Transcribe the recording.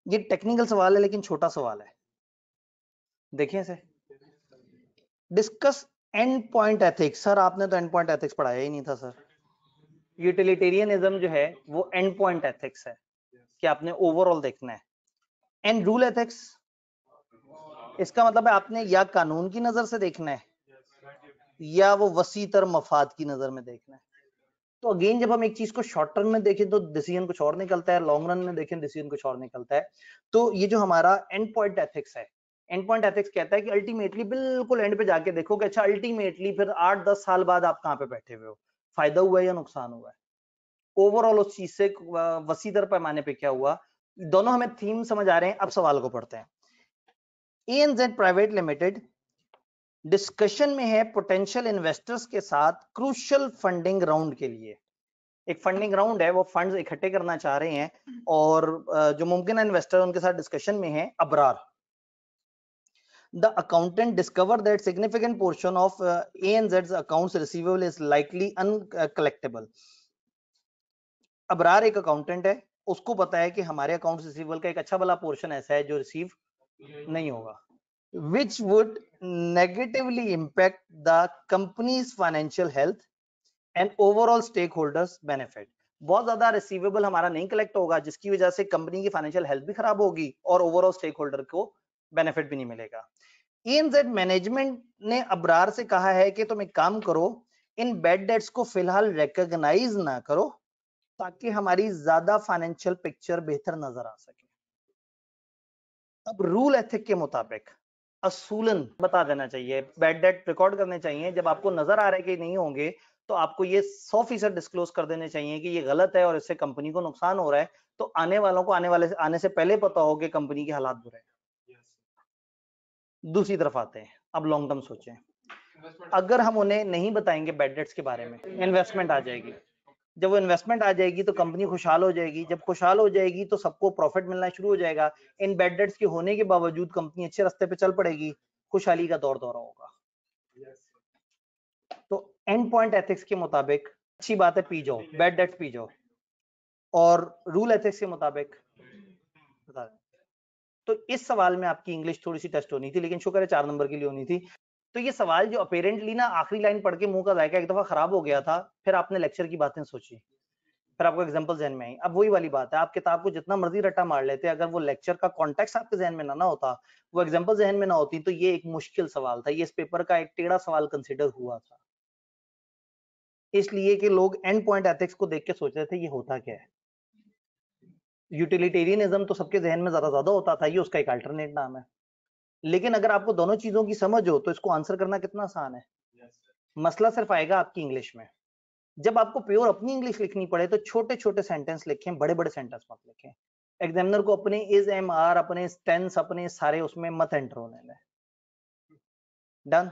ये टेक्निकल सवाल है लेकिन छोटा सवाल है, देखिए इसे। Discuss and point ethics. Sir आपने तो एंड पॉइंट एथिक्स पढ़ाया ही नहीं था सर। यूटिलिटेरियनिज्म जो है वो एंड पॉइंट एथिक्स है कि आपने ओवरऑल देखना है। एंड रूल एथिक्स, इसका मतलब है आपने या कानून की नजर से देखना है या वो वसीतर मफाद की नजर में देखना है। तो अगेन जब हम एक चीज को शॉर्ट टर्म में देखें तो डिसीजन कुछ और निकलता है, लॉन्ग रन में देखें डिसीजन कुछ और निकलता है। तो ये जो हमारा एंड पॉइंट एथिक्स है, एंड पॉइंट एथिक्स कहता है कि अल्टीमेटली बिल्कुल एंड पे जाके देखो कि अच्छा अल्टीमेटली फिर 8-10 साल बाद आप कहाँ पे बैठे हुए हो, फायदा हुआ है या नुकसान हुआ है, ओवरऑल उस चीज से वसीदर पैमाने पे क्या हुआ। दोनों हमें थीम समझ आ रहे हैं। अब सवाल को पढ़ते हैं। ANZ प्राइवेट लिमिटेड डिस्कशन में है पोटेंशियल इन्वेस्टर्स के साथ क्रूशियल फंडिंग राउंड के लिए। एक फंडिंग राउंड है, वो फंड्स इकट्ठे करना चाह रहे हैं और जो मुमकिन इन्वेस्टर उनके साथ डिस्कशन में है Abrar. The accountant discovered that significant portion of ANZ's accounts receivable is likely uncollectible. Abrar एक अकाउंटेंट है, उसको पता है कि हमारे अकाउंट्स रिसीवेबल का एक अच्छा भला पोर्शन ऐसा है जो रिसीव नहीं होगा, which would negatively impact the company's financial health and overall stakeholders benefit. बहुत ज्यादा रिसीवेबल हमारा नहीं कलेक्ट होगा जिसकी वजह से कंपनी की फाइनेंशियल हेल्थ भी खराब होगी और ओवरऑल स्टेक होल्डर को बेनिफिट भी नहीं मिलेगा। ANZ मैनेजमेंट ने अबरार से कहा है कि तुम एक काम करो, इन बैड डेट्स को फिलहाल रिकॉग्नाइज ना करो ताकि हमारी ज्यादा फाइनेंशियल पिक्चर बेहतर नजर आ सके। अब रूल एथिक के मुताबिक असूलन बता देना चाहिए, बैड डेट रिकॉर्ड करने चाहिए। जब आपको नजर आ रहा है कि नहीं होंगे तो आपको ये 100% डिस्क्लोज कर देने चाहिए कि ये गलत है और इससे कंपनी को नुकसान हो रहा है, तो आने वालों को आने से पहले पता हो कि कंपनी के हालात बुरे हैं। दूसरी तरफ आते हैं, अब लॉन्ग टर्म सोचें। अगर हम उन्हें नहीं बताएंगे बैड डेट्स के बारे में, इन्वेस्टमेंट आ जाएगी। जब वो इन्वेस्टमेंट आ जाएगी तो कंपनी खुशहाल हो जाएगी। जब खुशहाल हो जाएगी तो सबको प्रॉफिट मिलना शुरू हो जाएगा। इन बैड डेट्स के होने के बावजूद कंपनी अच्छे रास्ते पे चल पड़ेगी, खुशहाली का दौर दौरा होगा। तो एंड पॉइंट एथिक्स के मुताबिक अच्छी बात है, पी जाओ बैड डेट्स पी जाओ, और रूल एथिक्स के मुताबिक बता दें। तो इस सवाल में आपकी इंग्लिश थोड़ी सी टेस्ट होनी थी, लेकिन शुक्र है 4 नंबर के लिए होनी थी। तो ये सवाल जो अपेरेंटली ना आखिरी लाइन पढ़ के मुंह का जायका एक दफा खराब हो गया था, फिर आपने लेक्चर की बातें सोची, फिर आपको एग्जांपल जहन में आई। अब वही वाली बात है, आप किताब को जितना मर्जी रट्टा मार लेते, अगर वो लेक्चर का कॉन्टेक्स्ट आपके जहन में ना होता, वो एग्जांपल जहन में ना होती, तो ये एक मुश्किल सवाल था, ये इस पेपर का एक टेढ़ा सवाल कंसिडर हुआ था। इसलिए कि लोग एंड पॉइंट एथिक्स को देख के सोच रहे थे ये होता क्या है। यूटिलिटेरियनिज्म तो सबके जहन में ज्यादा होता था, ये उसका एक अल्टरनेट नाम है। लेकिन अगर आपको दोनों चीजों की समझ हो तो इसको आंसर करना कितना आसान है। मसला सिर्फ आएगा आपकी इंग्लिश में। जब आपको प्योर अपनी इंग्लिश लिखनी पड़े तो छोटे छोटे सेंटेंस लिखें, बड़े बड़े सेंटेंस मत लिखें। एग्जामिनर को अपने इज एम आर, अपने टेंस, अपने सारे उसमें मत एंटर होने दें। डन।